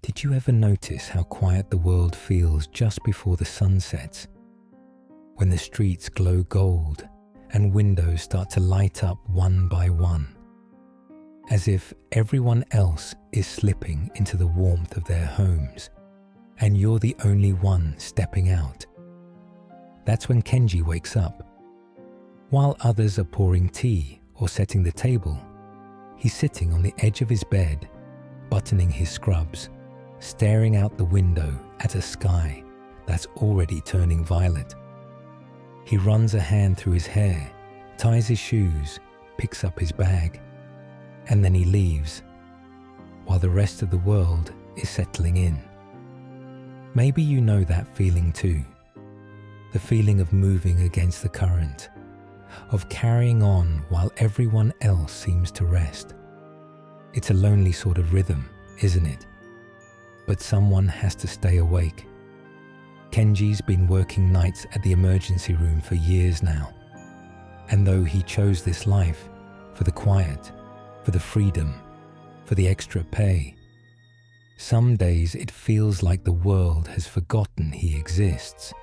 Did you ever notice how quiet the world feels just before the sun sets? When the streets glow gold and windows start to light up one by one, as if everyone else is slipping into the warmth of their homes, and you're the only one stepping out. That's when Kenji wakes up. While others are pouring tea or setting the table, he's sitting on the edge of his bed, buttoning his scrubs, staring out the window at a sky that's already turning violet. He runs a hand through his hair, ties his shoes, picks up his bag, and then he leaves, while the rest of the world is settling in. Maybe you know that feeling too. The feeling of moving against the current, of carrying on while everyone else seems to rest. It's a lonely sort of rhythm, isn't it? But someone has to stay awake. Kenji's been working nights at the emergency room for years now. And though he chose this life for the quiet, for the freedom, for the extra pay, some days it feels like the world has forgotten he exists.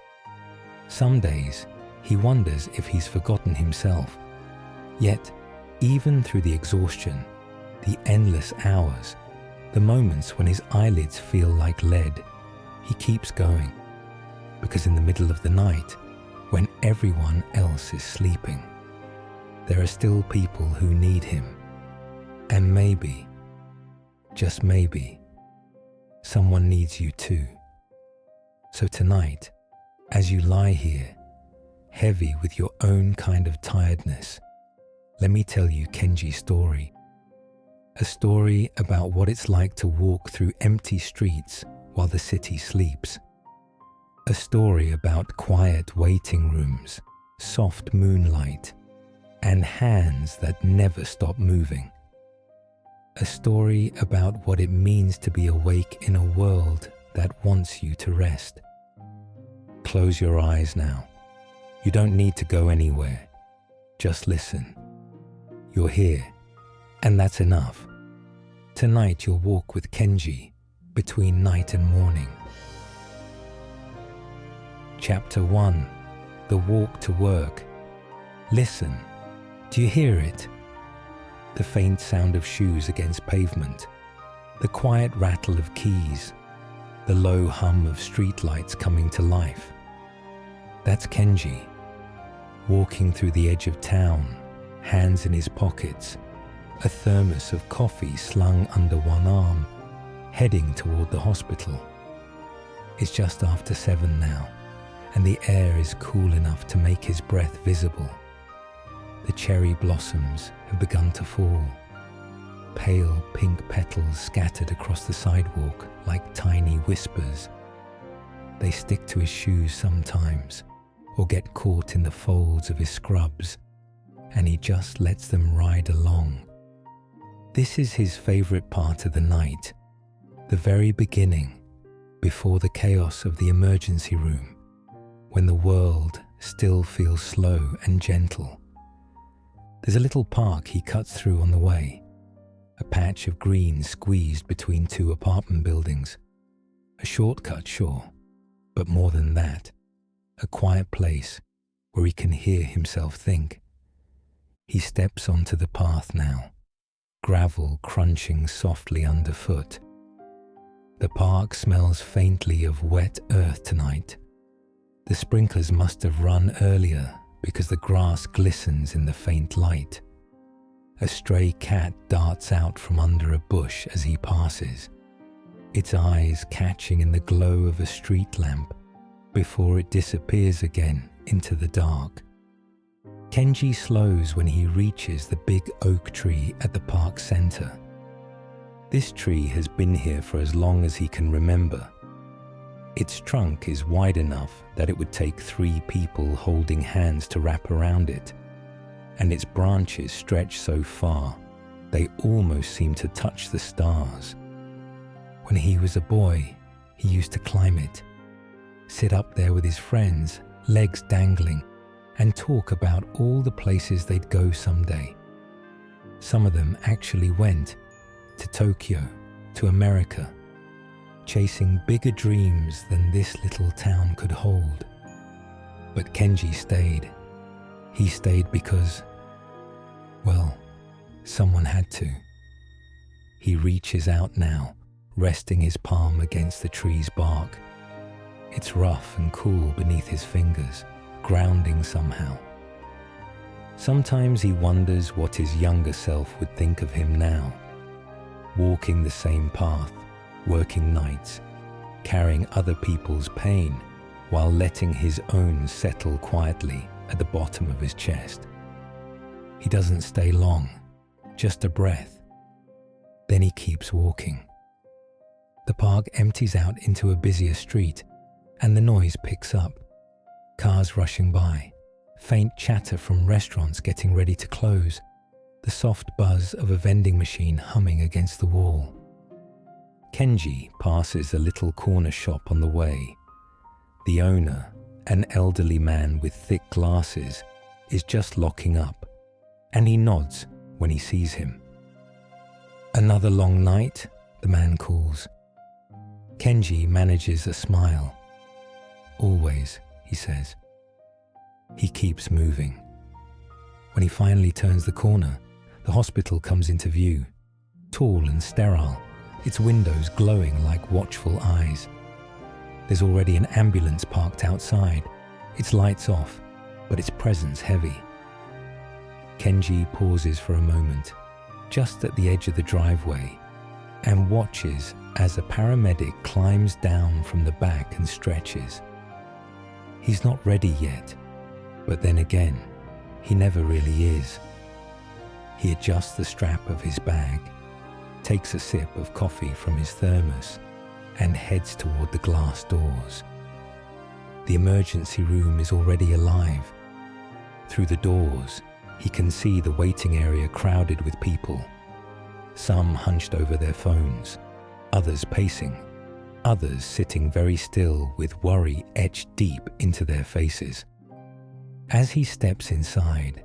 Some days he wonders if he's forgotten himself. Yet, even through the exhaustion, the endless hours, the moments when his eyelids feel like lead, he keeps going. Because in the middle of the night, when everyone else is sleeping, there are still people who need him. And maybe, just maybe, someone needs you too. So tonight, as you lie here, heavy with your own kind of tiredness, let me tell you Kenji's story. A story about what it's like to walk through empty streets while the city sleeps. A story about quiet waiting rooms, soft moonlight, and hands that never stop moving. A story about what it means to be awake in a world that wants you to rest. Close your eyes now. You don't need to go anywhere. Just listen. You're here, and that's enough. Tonight you'll walk with Kenji between night and morning. Chapter 1. The Walk to Work. Listen. Do you hear it? The faint sound of shoes against pavement, the quiet rattle of keys, the low hum of streetlights coming to life. That's Kenji, walking through the edge of town, hands in his pockets, a thermos of coffee slung under one arm, heading toward the hospital. It's just after 7 now, and the air is cool enough to make his breath visible. The cherry blossoms have begun to fall, pale pink petals scattered across the sidewalk like tiny whispers. They stick to his shoes sometimes, or get caught in the folds of his scrubs, and he just lets them ride along. This is his favorite part of the night, the very beginning, before the chaos of the emergency room, when the world still feels slow and gentle. There's a little park he cuts through on the way, a patch of green squeezed between 2 apartment buildings. A shortcut, sure, but more than that, a quiet place where he can hear himself think. He steps onto the path now, gravel crunching softly underfoot. The park smells faintly of wet earth tonight. The sprinklers must have run earlier because the grass glistens in the faint light. A stray cat darts out from under a bush as he passes, its eyes catching in the glow of a street lamp before it disappears again into the dark. Kenji slows when he reaches the big oak tree at the park center. This tree has been here for as long as he can remember. Its trunk is wide enough that it would take 3 people holding hands to wrap around it, and its branches stretch so far they almost seem to touch the stars. When he was a boy, he used to climb it, sit up there with his friends, legs dangling, and talk about all the places they'd go someday. Some of them actually went to Tokyo, to America. chasing bigger dreams than this little town could hold. But Kenji stayed. He stayed because, well, someone had to. He reaches out now, resting his palm against the tree's bark. It's rough and cool beneath his fingers, grounding somehow. Sometimes he wonders what his younger self would think of him now, walking the same path, working nights, carrying other people's pain while letting his own settle quietly at the bottom of his chest. He doesn't stay long, just a breath. Then he keeps walking. The park empties out into a busier street, and the noise picks up. Cars rushing by, faint chatter from restaurants getting ready to close, the soft buzz of a vending machine humming against the wall. Kenji passes a little corner shop on the way. The owner, an elderly man with thick glasses, is just locking up, and he nods when he sees him. "Another long night?" the man calls. Kenji manages a smile. "Always," he says. He keeps moving. When he finally turns the corner, the hospital comes into view, tall and sterile, its windows glowing like watchful eyes. There's already an ambulance parked outside, its lights off, but its presence heavy. Kenji pauses for a moment, just at the edge of the driveway, and watches as a paramedic climbs down from the back and stretches. He's not ready yet, but then again, he never really is. He adjusts the strap of his bag, takes a sip of coffee from his thermos, and heads toward the glass doors. The emergency room is already alive. Through the doors, he can see the waiting area crowded with people. Some hunched over their phones, others pacing, others sitting very still with worry etched deep into their faces. As he steps inside,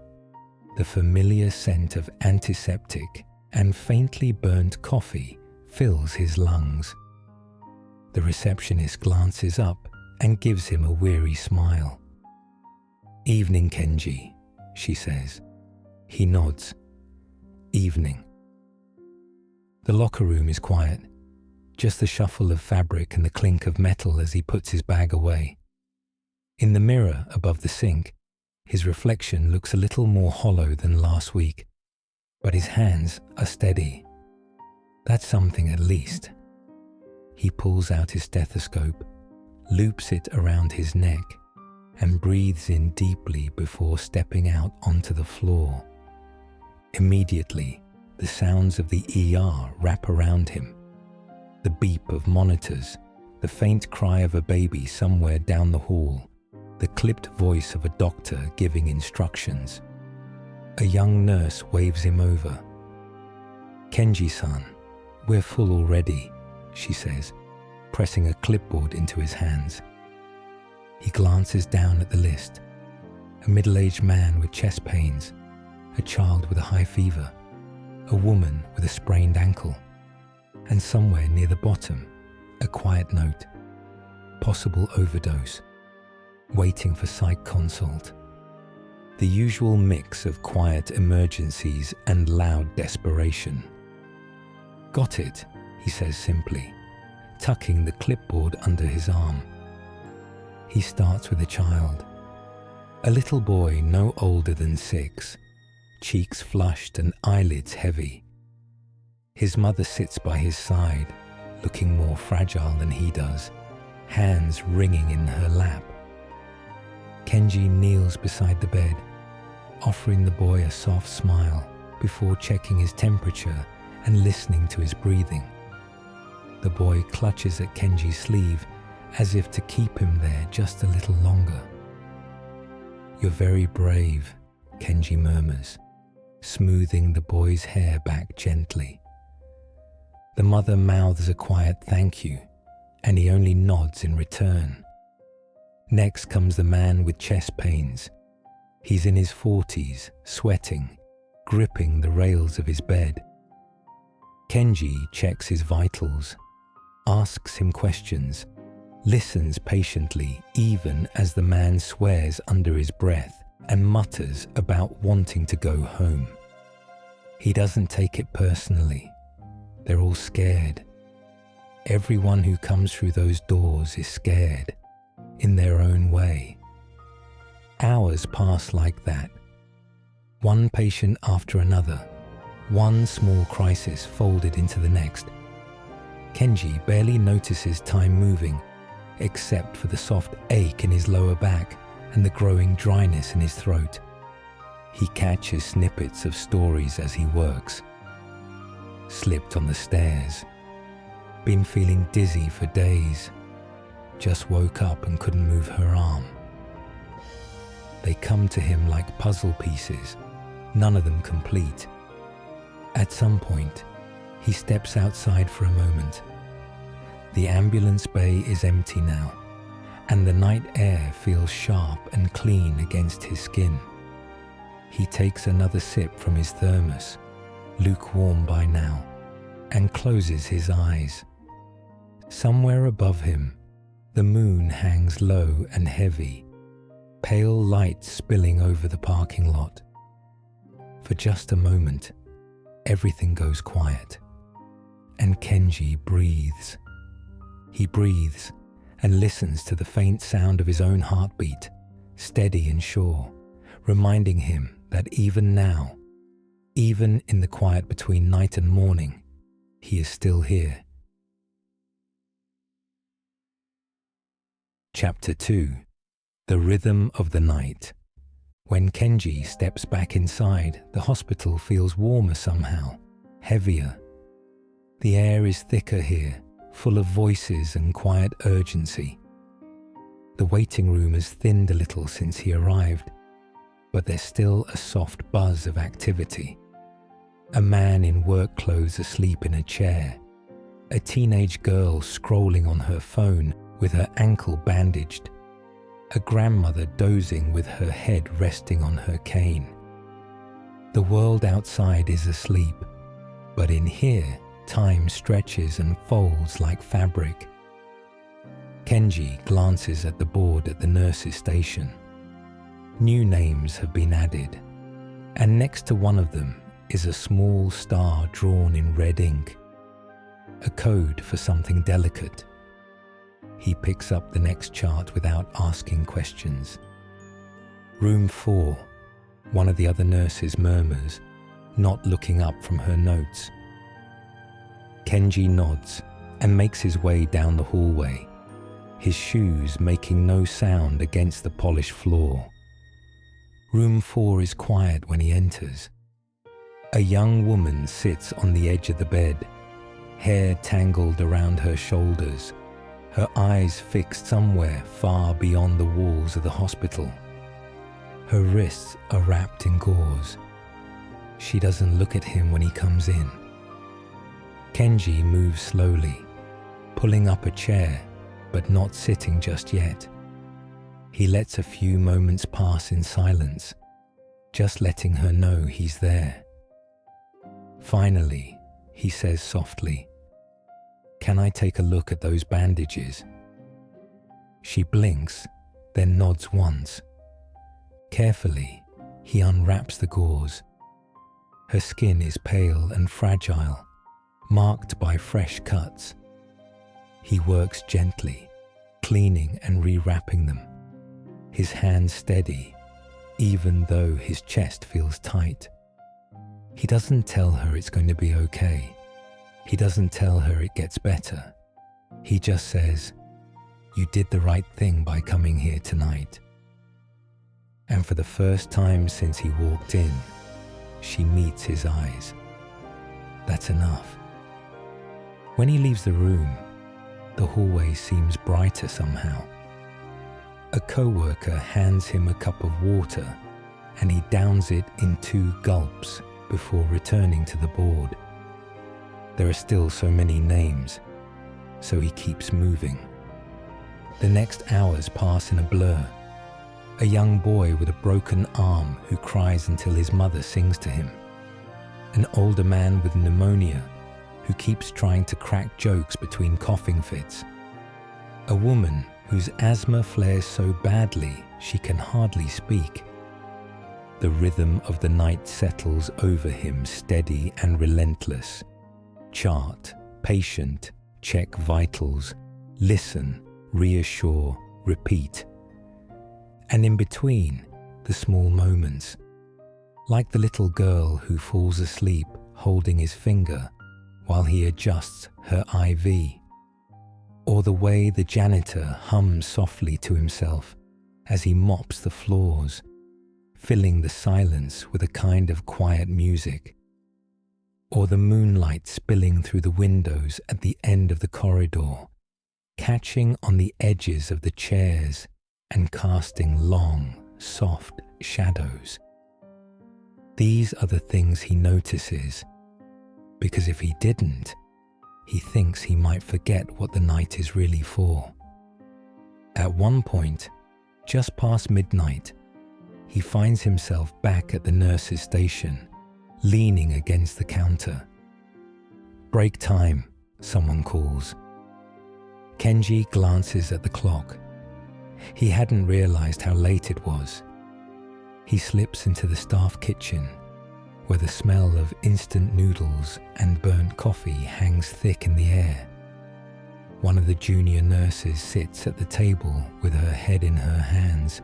the familiar scent of antiseptic and faintly burnt coffee fills his lungs. The receptionist glances up and gives him a weary smile. "Evening, Kenji," she says. He nods. "Evening." The locker room is quiet, just the shuffle of fabric and the clink of metal as he puts his bag away. In the mirror above the sink, his reflection looks a little more hollow than last week, but his hands are steady. That's something at least. He pulls out his stethoscope, loops it around his neck, and breathes in deeply before stepping out onto the floor. Immediately, the sounds of the ER wrap around him. The beep of monitors, the faint cry of a baby somewhere down the hall, the clipped voice of a doctor giving instructions. A young nurse waves him over. "Kenji-san, we're full already," she says, pressing a clipboard into his hands. He glances down at the list. A middle-aged man with chest pains, a child with a high fever, a woman with a sprained ankle, and somewhere near the bottom, a quiet note. Possible overdose. Waiting for psych consult. The usual mix of quiet emergencies and loud desperation. "Got it," he says simply, tucking the clipboard under his arm. He starts with a child. A little boy no older than 6, cheeks flushed and eyelids heavy. His mother sits by his side, looking more fragile than he does, hands wringing in her lap. Kenji kneels beside the bed, offering the boy a soft smile before checking his temperature and listening to his breathing. The boy clutches at Kenji's sleeve as if to keep him there just a little longer. "You're very brave," Kenji murmurs, smoothing the boy's hair back gently. The mother mouths a quiet thank you, and he only nods in return. Next comes the man with chest pains. He's in his 40s, sweating, gripping the rails of his bed. Kenji checks his vitals. asks him questions, listens patiently even as the man swears under his breath and mutters about wanting to go home. He doesn't take it personally. They're all scared. Everyone who comes through those doors is scared, in their own way. Hours pass like that. One patient after another, one small crisis folded into the next. Kenji barely notices time moving, except for the soft ache in his lower back and the growing dryness in his throat. He catches snippets of stories as he works. Slipped on the stairs. Been feeling dizzy for days. Just woke up and couldn't move her arm. They come to him like puzzle pieces, none of them complete. At some point, he steps outside for a moment. The ambulance bay is empty now, and the night air feels sharp and clean against his skin. He takes another sip from his thermos, lukewarm by now, and closes his eyes. Somewhere above him, the moon hangs low and heavy, pale light spilling over the parking lot. For just a moment, everything goes quiet, and Kenji breathes. He breathes and listens to the faint sound of his own heartbeat, steady and sure, reminding him that even now, even in the quiet between night and morning, he is still here. Chapter 2. The Rhythm of the Night. When Kenji steps back inside, the hospital feels warmer somehow, heavier. The air is thicker here, full of voices and quiet urgency. The waiting room has thinned a little since he arrived, but there's still a soft buzz of activity. A man in work clothes asleep in a chair. A teenage girl scrolling on her phone with her ankle bandaged. A grandmother dozing with her head resting on her cane. The world outside is asleep, but in here, time stretches and folds like fabric. Kenji glances at the board at the nurse's station. New names have been added, and next to one of them is a small star drawn in red ink, a code for something delicate. He picks up the next chart without asking questions. Room 4, one of the other nurses murmurs, not looking up from her notes. Kenji nods and makes his way down the hallway, his shoes making no sound against the polished floor. Room 4 is quiet when he enters. A young woman sits on the edge of the bed, hair tangled around her shoulders, her eyes fixed somewhere far beyond the walls of the hospital. Her wrists are wrapped in gauze. She doesn't look at him when he comes in. Kenji moves slowly, pulling up a chair, but not sitting just yet. He lets a few moments pass in silence, just letting her know he's there. Finally, he says softly, "Can I take a look at those bandages?" She blinks, then nods once. Carefully, he unwraps the gauze. Her skin is pale and fragile, marked by fresh cuts. He works gently, cleaning and rewrapping them, his hands steady, even though his chest feels tight. He doesn't tell her it's going to be okay. He doesn't tell her it gets better. He just says, "You did the right thing by coming here tonight." And for the first time since he walked in, she meets his eyes. That's enough. When he leaves the room, the hallway seems brighter somehow. A co-worker hands him a cup of water, and he downs it in 2 gulps before returning to the board. There are still so many names, so he keeps moving. The next hours pass in a blur. A young boy with a broken arm who cries until his mother sings to him. An older man with pneumonia who keeps trying to crack jokes between coughing fits. A woman whose asthma flares so badly she can hardly speak. The rhythm of the night settles over him, steady and relentless. Chart, patient, check vitals, listen, reassure, repeat. And in between, the small moments, like the little girl who falls asleep holding his finger while he adjusts her IV, or the way the janitor hums softly to himself as he mops the floors, filling the silence with a kind of quiet music, or the moonlight spilling through the windows at the end of the corridor, catching on the edges of the chairs and casting long, soft shadows. These are the things he notices, because if he didn't, he thinks he might forget what the night is really for. At one point, just past midnight, he finds himself back at the nurse's station, leaning against the counter. "Break time," someone calls. Kenji glances at the clock. He hadn't realized how late it was. He slips into the staff kitchen, where the smell of instant noodles and burnt coffee hangs thick in the air. One of the junior nurses sits at the table with her head in her hands,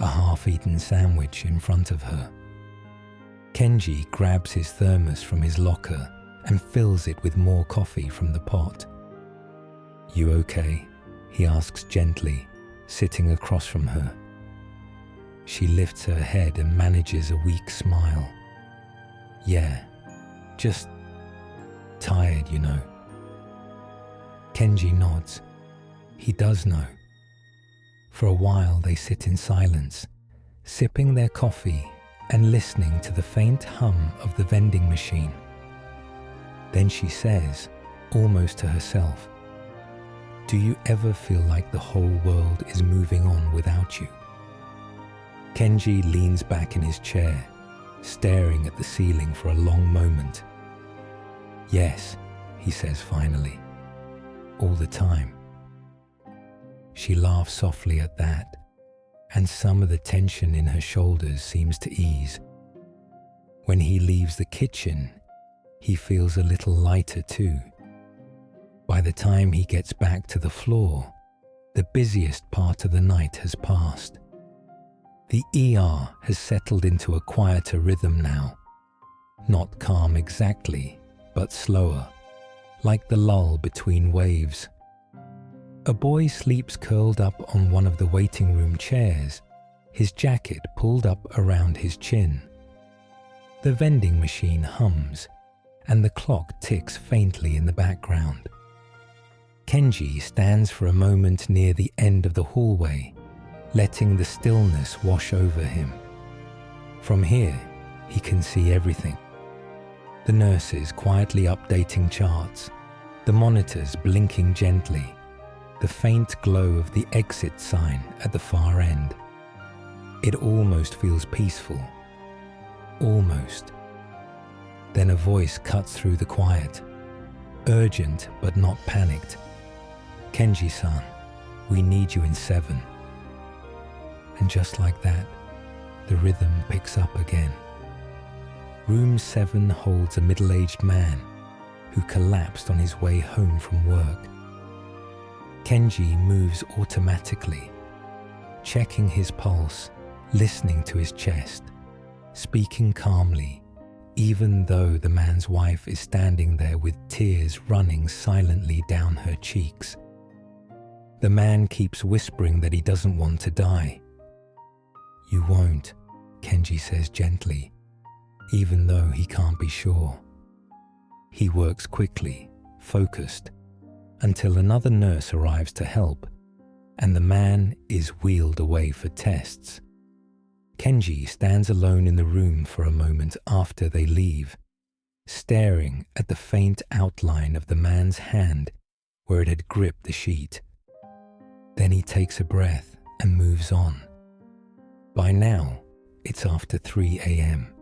a half-eaten sandwich in front of her. Kenji grabs his thermos from his locker and fills it with more coffee from the pot. "You okay?" he asks gently, sitting across from her. She lifts her head and manages a weak smile. "Yeah, just tired, you know." Kenji nods. He does know. For a while they sit in silence, sipping their coffee and listening to the faint hum of the vending machine. Then she says, almost to herself, "Do you ever feel like the whole world is moving on without you?" Kenji leans back in his chair, staring at the ceiling for a long moment. "Yes," he says finally, "all the time." She laughs softly at that, and some of the tension in her shoulders seems to ease. When he leaves the kitchen, he feels a little lighter too. By the time he gets back to the floor, the busiest part of the night has passed. The ER has settled into a quieter rhythm now, not calm exactly, but slower, like the lull between waves. A boy sleeps curled up on one of the waiting room chairs, his jacket pulled up around his chin. The vending machine hums, and the clock ticks faintly in the background. Kenji stands for a moment near the end of the hallway, letting the stillness wash over him. From here, he can see everything. The nurses quietly updating charts, the monitors blinking gently, the faint glow of the exit sign at the far end. It almost feels peaceful. Almost. Then a voice cuts through the quiet, urgent but not panicked. "Kenji-san, we need you in 7. And just like that, the rhythm picks up again. Room 7 holds a middle-aged man who collapsed on his way home from work. Kenji moves automatically, checking his pulse, listening to his chest, speaking calmly, even though the man's wife is standing there with tears running silently down her cheeks. The man keeps whispering that he doesn't want to die. "You won't," Kenji says gently, even though he can't be sure. He works quickly, focused, until another nurse arrives to help, and the man is wheeled away for tests. Kenji stands alone in the room for a moment after they leave, staring at the faint outline of the man's hand where it had gripped the sheet. Then he takes a breath and moves on. By now, it's after 3 a.m.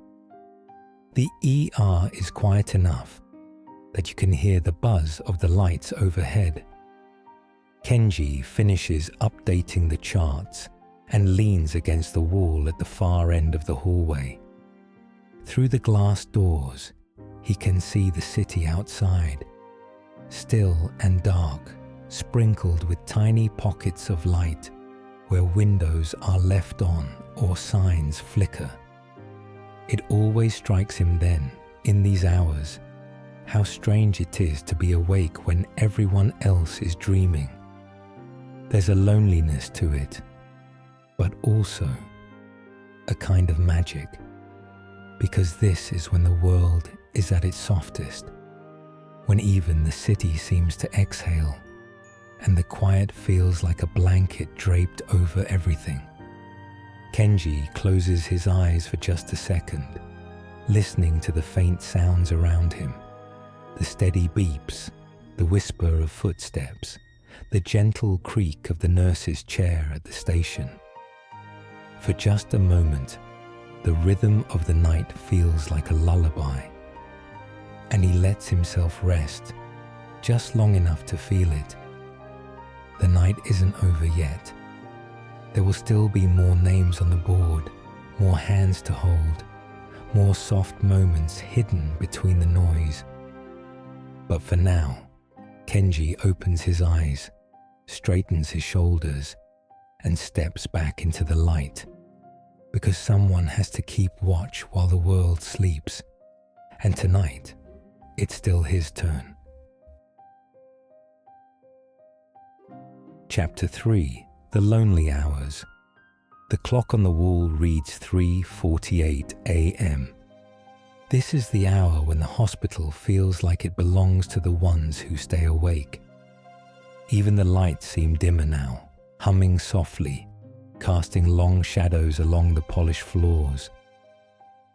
The ER is quiet enough, that you can hear the buzz of the lights overhead. Kenji finishes updating the charts and leans against the wall at the far end of the hallway. Through the glass doors, he can see the city outside, still and dark, sprinkled with tiny pockets of light where windows are left on or signs flicker. It always strikes him then, in these hours, how strange it is to be awake when everyone else is dreaming. There's a loneliness to it, but also a kind of magic, because this is when the world is at its softest, when even the city seems to exhale, and the quiet feels like a blanket draped over everything. Kenji closes his eyes for just a second, listening to the faint sounds around him, the steady beeps, the whisper of footsteps, the gentle creak of the nurse's chair at the station. For just a moment, the rhythm of the night feels like a lullaby, and he lets himself rest, just long enough to feel it. The night isn't over yet. There will still be more names on the board, more hands to hold, more soft moments hidden between the noise. But for now, Kenji opens his eyes, straightens his shoulders, and steps back into the light, because someone has to keep watch while the world sleeps, and tonight, it's still his turn. Chapter 3: The Lonely Hours. The clock on the wall reads 3:48 a.m. This is the hour when the hospital feels like it belongs to the ones who stay awake. Even the lights seem dimmer now, humming softly, casting long shadows along the polished floors.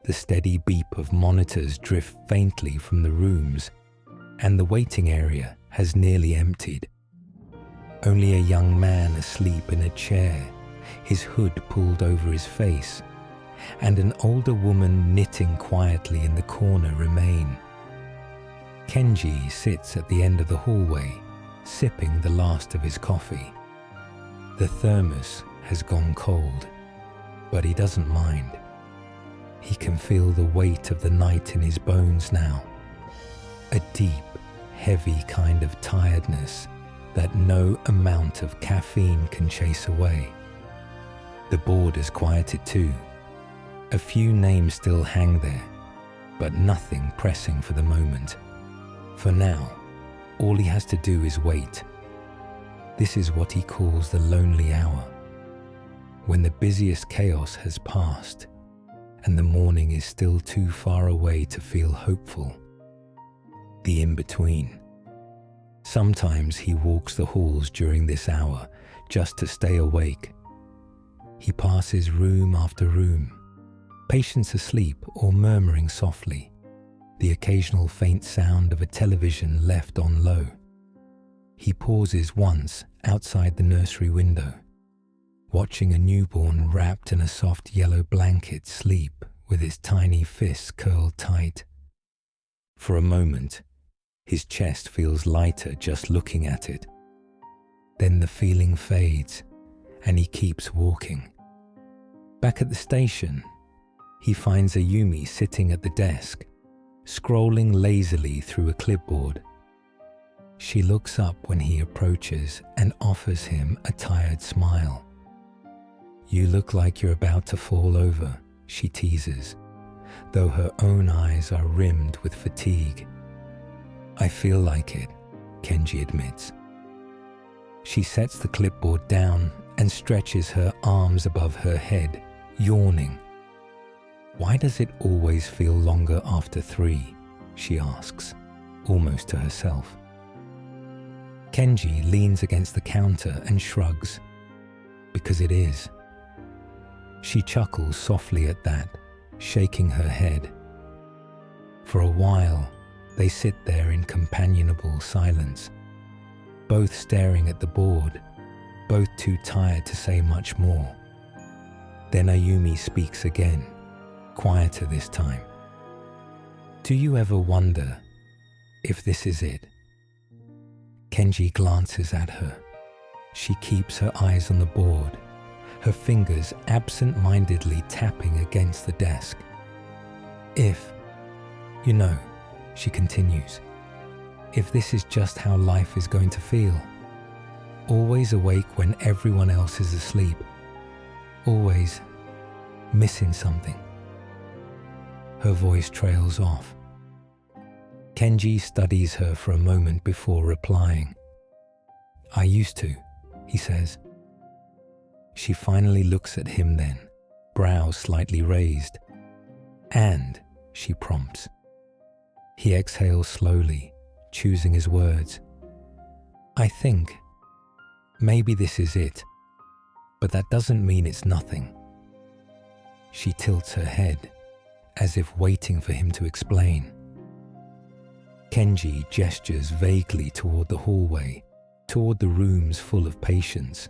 The steady beep of monitors drift faintly from the rooms, and the waiting area has nearly emptied. Only a young man asleep in a chair, his hood pulled over his face, and an older woman knitting quietly in the corner remain. Kenji sits at the end of the hallway, sipping the last of his coffee. The thermos has gone cold, but he doesn't mind. He can feel the weight of the night in his bones now, a deep, heavy kind of tiredness that no amount of caffeine can chase away. The board has quieted too. A few names still hang there, but nothing pressing for the moment. For now, all he has to do is wait. This is what he calls the lonely hour, when the busiest chaos has passed and the morning is still too far away to feel hopeful. The in-between. Sometimes he walks the halls during this hour just to stay awake. He passes room after room, patients asleep or murmuring softly, the occasional faint sound of a television left on low. He pauses once outside the nursery window, watching a newborn wrapped in a soft yellow blanket sleep with his tiny fists curled tight. For a moment, his chest feels lighter just looking at it. Then the feeling fades, and he keeps walking. Back at the station, he finds Ayumi sitting at the desk, scrolling lazily through a clipboard. She looks up when he approaches and offers him a tired smile. "You look like you're about to fall over," she teases, though her own eyes are rimmed with fatigue. "I feel like it," Kenji admits. She sets the clipboard down and stretches her arms above her head, yawning. "Why does it always feel longer after 3?" she asks, almost to herself. Kenji leans against the counter and shrugs. "Because it is." She chuckles softly at that, shaking her head. For a while, they sit there in companionable silence, both staring at the board, both too tired to say much more. Then Ayumi speaks again, quieter this time. "Do you ever wonder if this is it. Kenji glances at her. She keeps her eyes on the board, her fingers absent-mindedly tapping against the desk. If, you know, she continues, if this is just how life is going to feel, always awake when everyone else is asleep, always missing something. Her voice trails off. Kenji studies her for a moment before replying. I used to, he says. She finally looks at him then, brows slightly raised. And, she prompts. He exhales slowly, choosing his words. I think, maybe this is it, but that doesn't mean it's nothing. She tilts her head, as if waiting for him to explain. Kenji gestures vaguely toward the hallway, toward the rooms full of patients.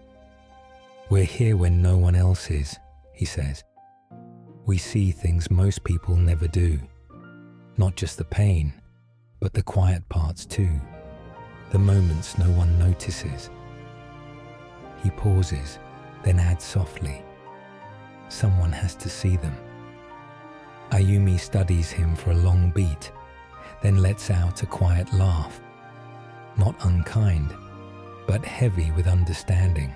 We're here when no one else is, he says. We see things most people never do. Not just the pain, but the quiet parts too. The moments no one notices. He pauses, then adds softly, someone has to see them. Ayumi studies him for a long beat, then lets out a quiet laugh. Not unkind, but heavy with understanding.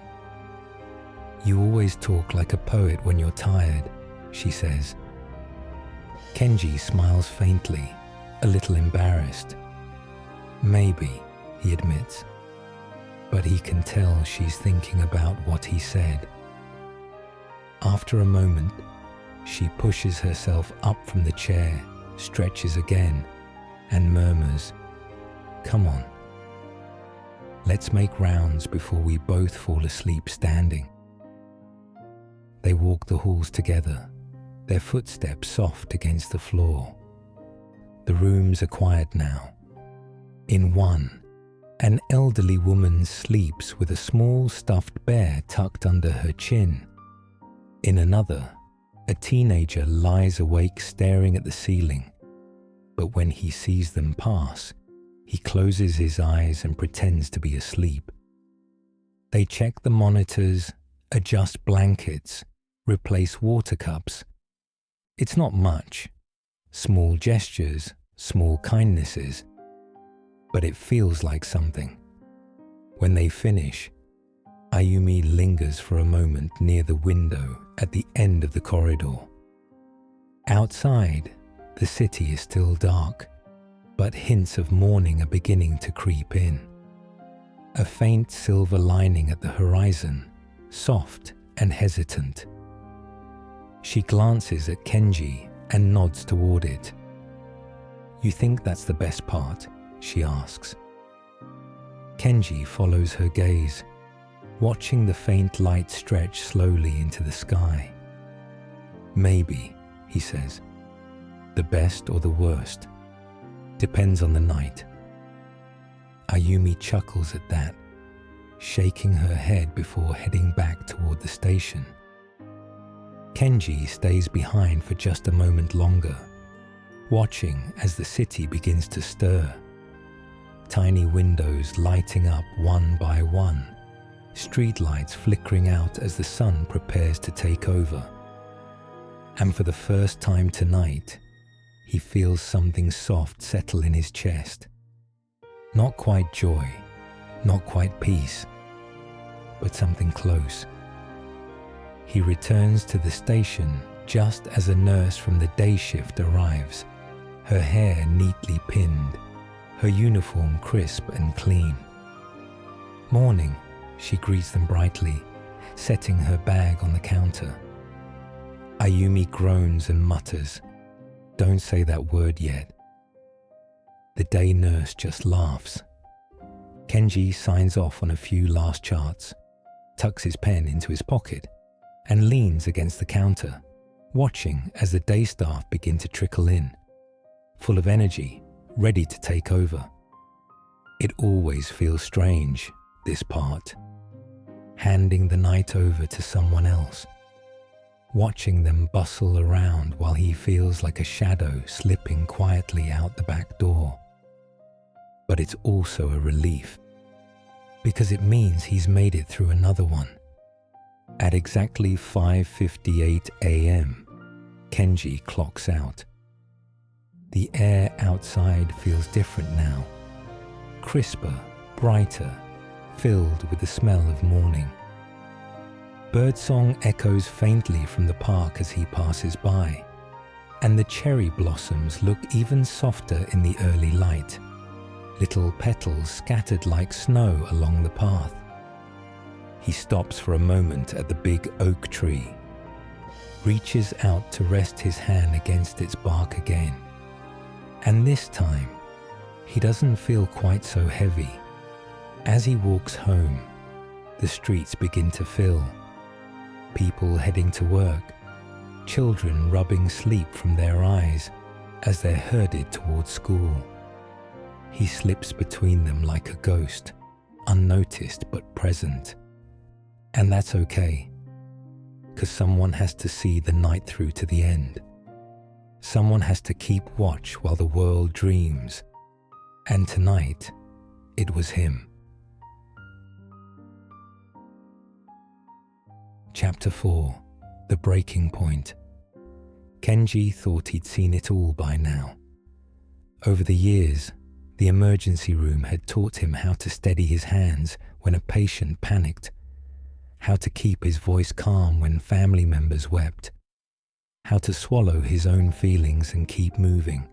You always talk like a poet when you're tired, she says. Kenji smiles faintly, a little embarrassed. Maybe, he admits, but he can tell she's thinking about what he said. After a moment, she pushes herself up from the chair, stretches again, and murmurs, come on. Let's make rounds before we both fall asleep standing. They walk the halls together, their footsteps soft against the floor. The rooms are quiet now. In one, an elderly woman sleeps with a small stuffed bear tucked under her chin. In another, a teenager lies awake staring at the ceiling, but when he sees them pass, he closes his eyes and pretends to be asleep. They check the monitors, adjust blankets, replace water cups. It's not much. Small gestures, small kindnesses. But it feels like something. When they finish, Ayumi lingers for a moment near the window at the end of the corridor. Outside, the city is still dark, but hints of morning are beginning to creep in. A faint silver lining at the horizon, soft and hesitant. She glances at Kenji and nods toward it. You think that's the best part? She asks. Kenji follows her gaze, watching the faint light stretch slowly into the sky. Maybe, he says. The best or the worst. Depends on the night. Ayumi chuckles at that, shaking her head before heading back toward the station. Kenji stays behind for just a moment longer, watching as the city begins to stir. Tiny windows lighting up one by one, streetlights flickering out as the sun prepares to take over. And for the first time tonight, he feels something soft settle in his chest. Not quite joy, not quite peace, but something close. He returns to the station just as a nurse from the day shift arrives, her hair neatly pinned, her uniform crisp and clean. Morning, she greets them brightly, setting her bag on the counter. Ayumi groans and mutters, "Don't say that word yet." The day nurse just laughs. Kenji signs off on a few last charts, tucks his pen into his pocket, and leans against the counter, watching as the day staff begin to trickle in, full of energy, ready to take over. It always feels strange, this part, handing the night over to someone else, watching them bustle around while he feels like a shadow slipping quietly out the back door. but it's also a relief, because it means he's made it through another one. At exactly 5:58 a.m., Kenji clocks out. The air outside feels different now, crisper, brighter, filled with the smell of morning. Birdsong echoes faintly from the park as he passes by, and the cherry blossoms look even softer in the early light, little petals scattered like snow along the path. He stops for a moment at the big oak tree, reaches out to rest his hand against its bark again. And this time, he doesn't feel quite so heavy. As he walks home, the streets begin to fill. People heading to work, children rubbing sleep from their eyes as they're herded towards school. He slips between them like a ghost, unnoticed but present. And that's okay, because someone has to see the night through to the end. Someone has to keep watch while the world dreams. And tonight, it was him. Chapter 4. The Breaking Point. Kenji thought he'd seen it all by now. Over the years, the emergency room had taught him how to steady his hands when a patient panicked, how to keep his voice calm when family members wept, how to swallow his own feelings and keep moving.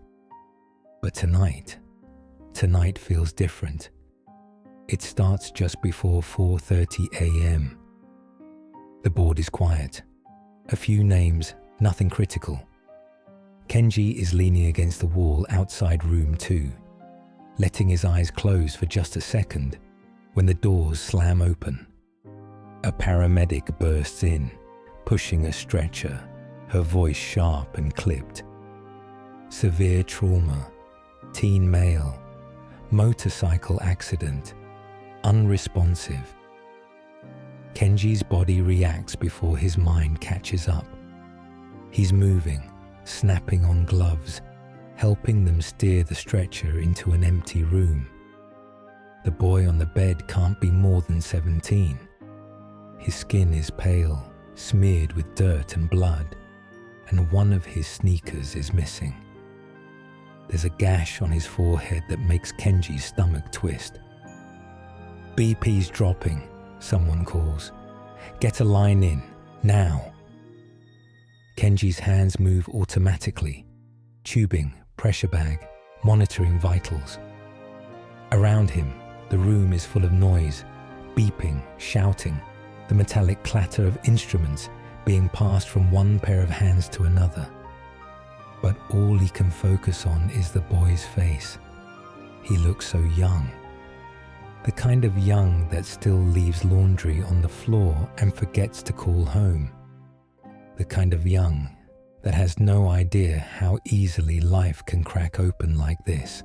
But tonight feels different. It starts just before 4:30 a.m. The board is quiet. A few names, nothing critical. Kenji is leaning against the wall outside room 2, letting his eyes close for just a second when the doors slam open. A paramedic bursts in, pushing a stretcher, her voice sharp and clipped. Severe trauma, teen male, motorcycle accident, unresponsive. Kenji's body reacts before his mind catches up. He's moving, snapping on gloves, helping them steer the stretcher into an empty room. The boy on the bed can't be more than 17. His skin is pale, smeared with dirt and blood, and one of his sneakers is missing. There's a gash on his forehead that makes Kenji's stomach twist. "BP's dropping," someone calls. "Get a line in, now." Kenji's hands move automatically, tubing, pressure bag, monitoring vitals. Around him, the room is full of noise, beeping, shouting, the metallic clatter of instruments being passed from one pair of hands to another. But all he can focus on is the boy's face. He looks so young. The kind of young that still leaves laundry on the floor and forgets to call home. The kind of young that has no idea how easily life can crack open like this.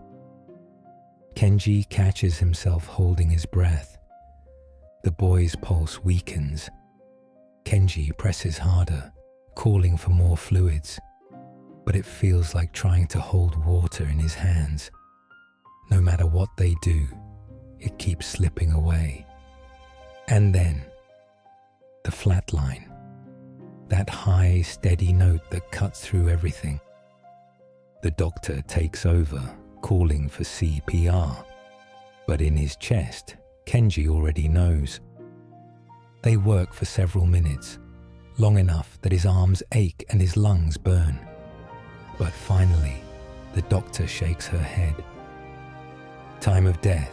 Kenji catches himself holding his breath. The boy's pulse weakens. Kenji presses harder, calling for more fluids, but it feels like trying to hold water in his hands. No matter what they do, it keeps slipping away. And then, the flat line. That high, steady note that cuts through everything. The doctor takes over, calling for CPR. But in his chest, Kenji already knows. They work for several minutes, long enough that his arms ache and his lungs burn. But finally, the doctor shakes her head. Time of death,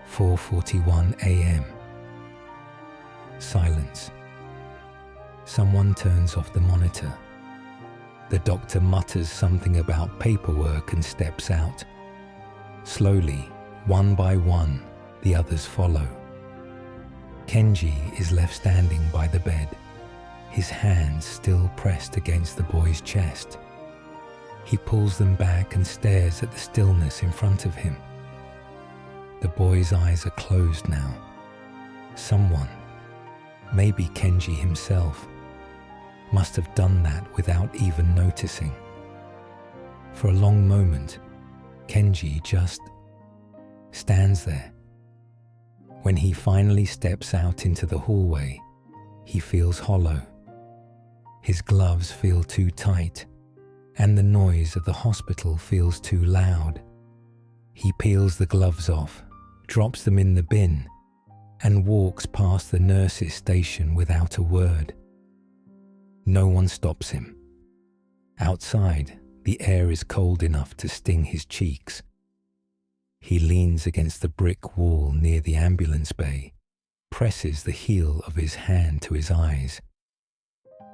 4:41 a.m. Silence. Someone turns off the monitor. The doctor mutters something about paperwork and steps out. Slowly, one by one, the others follow. Kenji is left standing by the bed, his hands still pressed against the boy's chest. He pulls them back and stares at the stillness in front of him. The boy's eyes are closed now. Someone, maybe Kenji himself, must have done that without even noticing. For a long moment, Kenji just stands there. When he finally steps out into the hallway, he feels hollow. His gloves feel too tight, and the noise of the hospital feels too loud. He peels the gloves off, drops them in the bin, and walks past the nurse's station without a word. No one stops him. Outside, the air is cold enough to sting his cheeks. He leans against the brick wall near the ambulance bay, presses the heel of his hand to his eyes.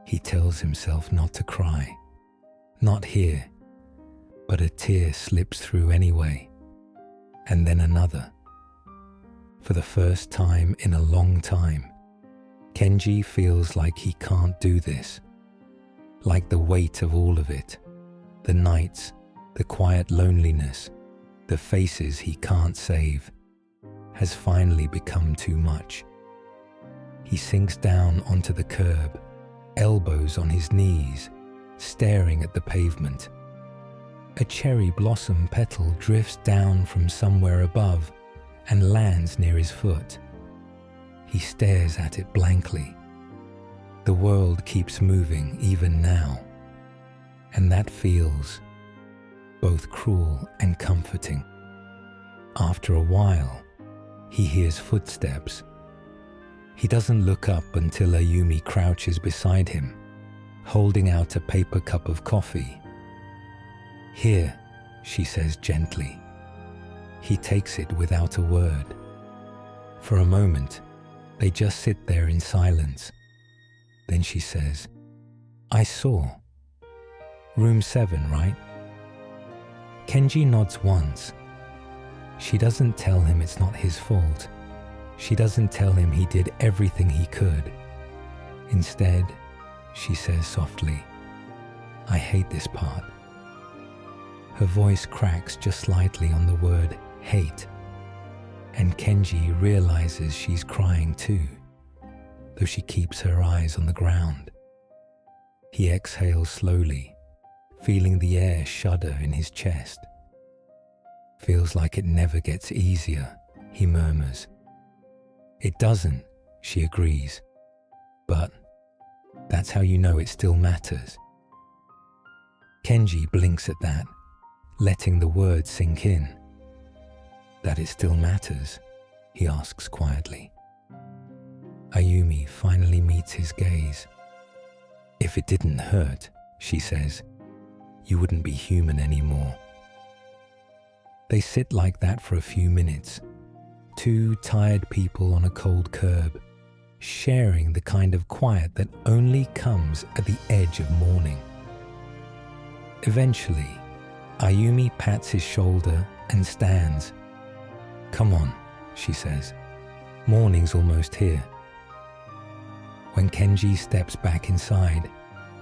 He tells himself not to cry, not here, but a tear slips through anyway, and then another. For the first time in a long time, Kenji feels like he can't do this, like the weight of all of it, the nights, the quiet loneliness, the faces he can't save, has finally become too much. He sinks down onto the curb, elbows on his knees, staring at the pavement. A cherry blossom petal drifts down from somewhere above and lands near his foot. He stares at it blankly. The world keeps moving even now, and that feels both cruel and comforting. After a while, he hears footsteps. He doesn't look up until Ayumi crouches beside him, holding out a paper cup of coffee. "Here," she says gently. He takes it without a word. For a moment, they just sit there in silence. Then she says, "I saw. Room 7, right?" Kenji nods once. She doesn't tell him it's not his fault. She doesn't tell him he did everything he could. Instead, she says softly, "I hate this part." Her voice cracks just slightly on the word hate, and Kenji realizes she's crying too, though she keeps her eyes on the ground. He exhales slowly, feeling the air shudder in his chest. "Feels like it never gets easier," he murmurs. "It doesn't," she agrees, "but that's how you know it still matters." Kenji blinks at that, letting the words sink in. "That it still matters?" he asks quietly. Ayumi finally meets his gaze. "If it didn't hurt," she says, "you wouldn't be human anymore." They sit like that for a few minutes, two tired people on a cold curb, sharing the kind of quiet that only comes at the edge of morning. Eventually, Ayumi pats his shoulder and stands. "Come on," she says. "Morning's almost here." When Kenji steps back inside,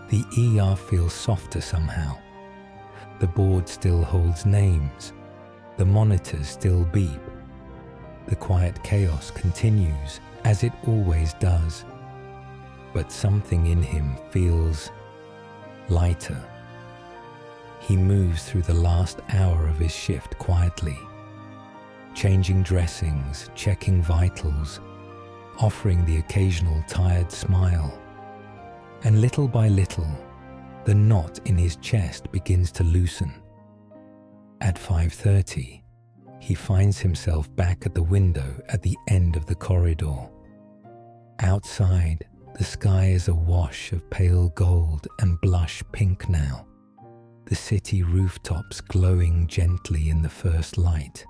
the ER feels softer somehow. The board still holds names. The monitors still beep. The quiet chaos continues, as it always does. But something in him feels lighter. He moves through the last hour of his shift quietly, changing dressings, checking vitals, offering the occasional tired smile. And little by little, the knot in his chest begins to loosen. At 5:30, he finds himself back at the window at the end of the corridor. Outside, the sky is a wash of pale gold and blush pink now, the city rooftops glowing gently in the first light.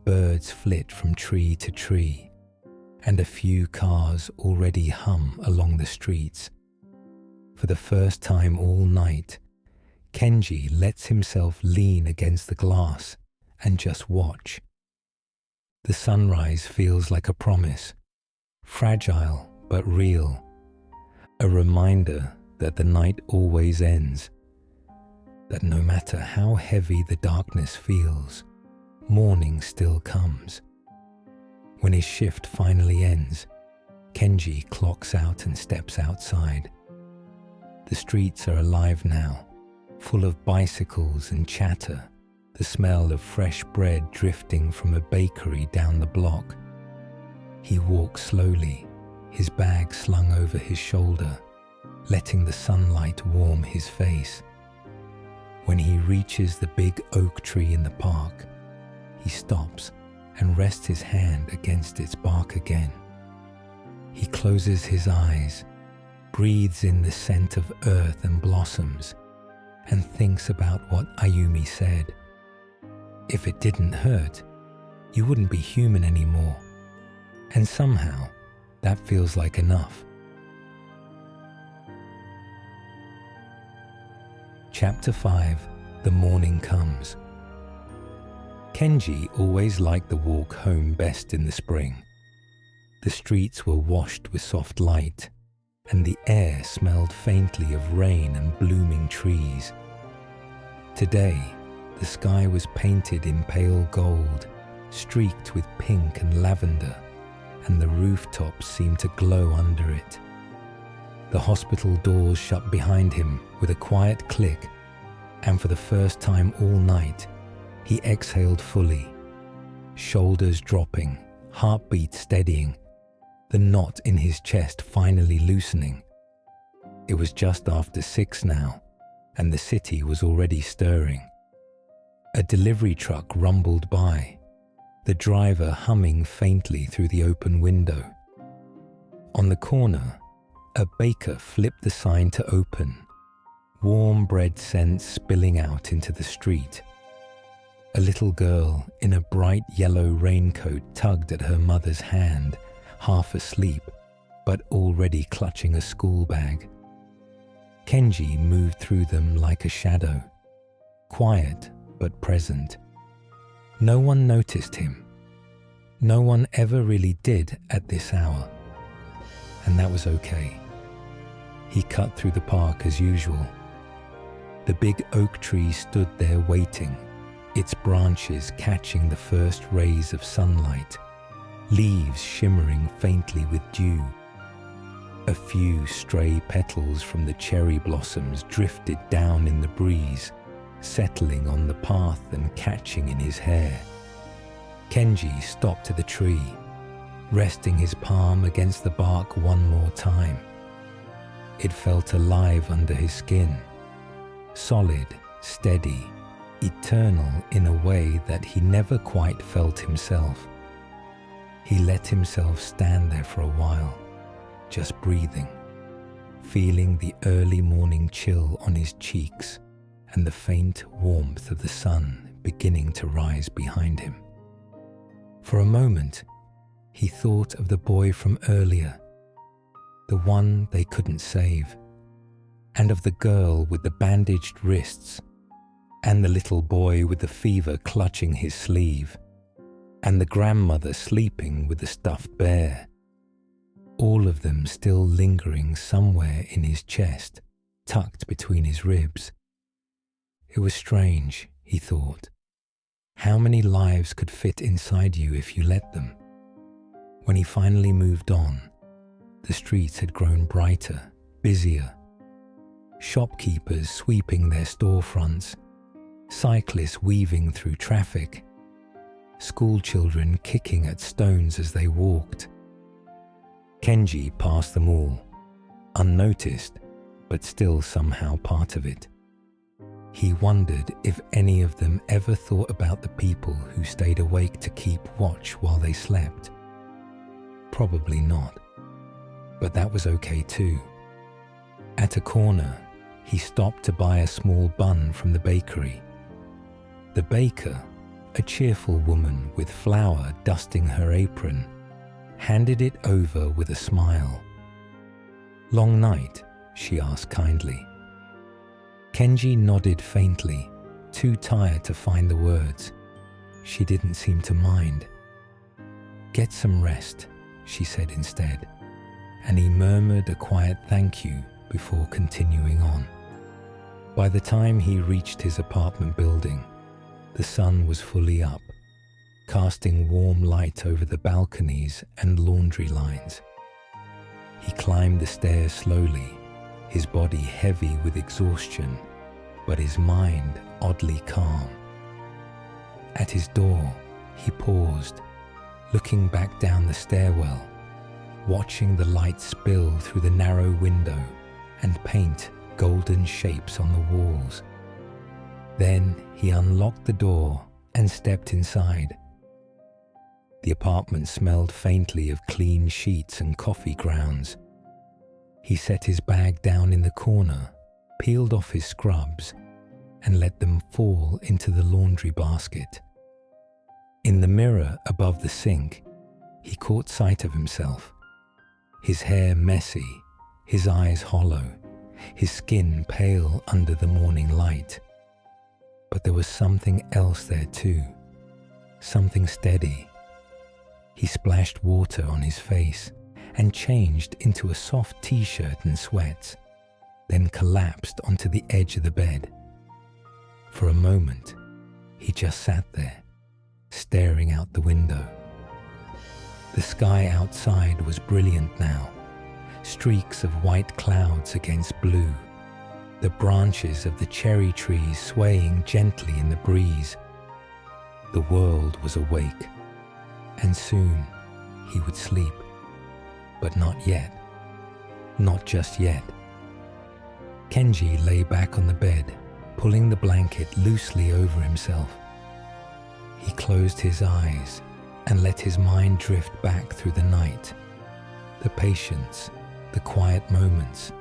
Birds flit from tree to tree, and a few cars already hum along the streets. For the first time all night, Kenji lets himself lean against the glass and just watch. The sunrise feels like a promise, fragile but real, a reminder that the night always ends, that no matter how heavy the darkness feels, morning still comes. When his shift finally ends, Kenji clocks out and steps outside. The streets are alive now, full of bicycles and chatter, the smell of fresh bread drifting from a bakery down the block. He walks slowly, his bag slung over his shoulder, letting the sunlight warm his face. When he reaches the big oak tree in the park, he stops and rests his hand against its bark again. He closes his eyes, breathes in the scent of earth and blossoms, and thinks about what Ayumi said. If it didn't hurt, you wouldn't be human anymore. And somehow, that feels like enough. Chapter 5. The Morning Comes. Kenji always liked the walk home best in the spring. The streets were washed with soft light, and the air smelled faintly of rain and blooming trees. Today, the sky was painted in pale gold, streaked with pink and lavender, and the rooftops seemed to glow under it. The hospital doors shut behind him with a quiet click, and for the first time all night, he exhaled fully, shoulders dropping, heartbeat steadying, the knot in his chest finally loosening. It was just after 6 now, and the city was already stirring. A delivery truck rumbled by, the driver humming faintly through the open window. On the corner, a baker flipped the sign to open, warm bread scents spilling out into the street. A little girl in a bright yellow raincoat tugged at her mother's hand, half asleep, but already clutching a school bag. Kenji moved through them like a shadow, quiet but present. No one noticed him. No one ever really did at this hour. And that was okay. He cut through the park as usual. The big oak tree stood there waiting, its branches catching the first rays of sunlight, leaves shimmering faintly with dew. A few stray petals from the cherry blossoms drifted down in the breeze, settling on the path and catching in his hair. Kenji stopped at the tree, resting his palm against the bark one more time. It felt alive under his skin, solid, steady, eternal in a way that he never quite felt himself. He let himself stand there for a while, just breathing, feeling the early morning chill on his cheeks and the faint warmth of the sun beginning to rise behind him. For a moment, he thought of the boy from earlier, the one they couldn't save, and of the girl with the bandaged wrists, and the little boy with the fever clutching his sleeve, and the grandmother sleeping with the stuffed bear, all of them still lingering somewhere in his chest, tucked between his ribs. It was strange, he thought. How many lives could fit inside you if you let them? When he finally moved on, the streets had grown brighter, busier. Shopkeepers sweeping their storefronts, cyclists weaving through traffic, school children kicking at stones as they walked. Kenji passed them all, unnoticed, but still somehow part of it. He wondered if any of them ever thought about the people who stayed awake to keep watch while they slept. Probably not, but that was okay too. At a corner, he stopped to buy a small bun from the bakery. The baker, a cheerful woman with flour dusting her apron, handed it over with a smile. "Long night?" she asked kindly. Kenji nodded faintly, too tired to find the words. She didn't seem to mind. "Get some rest," she said instead, and he murmured a quiet thank you before continuing on. By the time he reached his apartment building, the sun was fully up, casting warm light over the balconies and laundry lines. He climbed the stairs slowly, his body heavy with exhaustion, but his mind oddly calm. At his door, he paused, looking back down the stairwell, watching the light spill through the narrow window and paint golden shapes on the walls. Then he unlocked the door and stepped inside. The apartment smelled faintly of clean sheets and coffee grounds. He set his bag down in the corner, peeled off his scrubs, and let them fall into the laundry basket. In the mirror above the sink, he caught sight of himself. His hair messy, his eyes hollow, his skin pale under the morning light. But there was something else there too, something steady. He splashed water on his face and changed into a soft t-shirt and sweats, then collapsed onto the edge of the bed. For a moment, he just sat there, staring out the window. The sky outside was brilliant now, streaks of white clouds against blue, the branches of the cherry trees swaying gently in the breeze. The world was awake, and soon he would sleep. But not yet. Not just yet. Kenji lay back on the bed, pulling the blanket loosely over himself. He closed his eyes and let his mind drift back through the night. The patience, the quiet moments,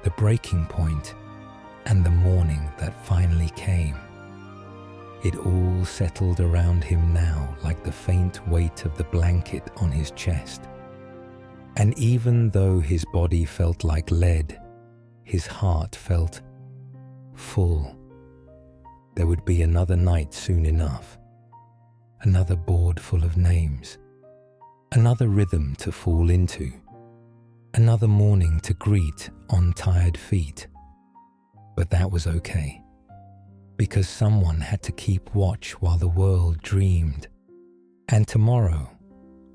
the breaking point, and the morning that finally came. It all settled around him now like the faint weight of the blanket on his chest. And even though his body felt like lead, his heart felt full. There would be another night soon enough. Another board full of names. Another rhythm to fall into. Another morning to greet on tired feet. But that was okay, because someone had to keep watch while the world dreamed. And tomorrow,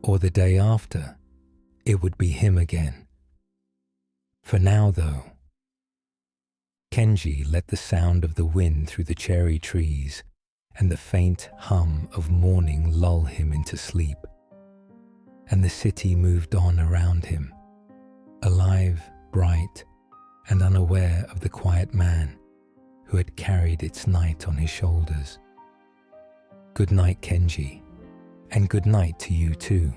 or the day after, it would be him again. For now, though, Kenji let the sound of the wind through the cherry trees and the faint hum of morning lull him into sleep. And the city moved on around him, alive, bright, and unaware of the quiet man who had carried its night on his shoulders. Good night, Kenji, and good night to you too.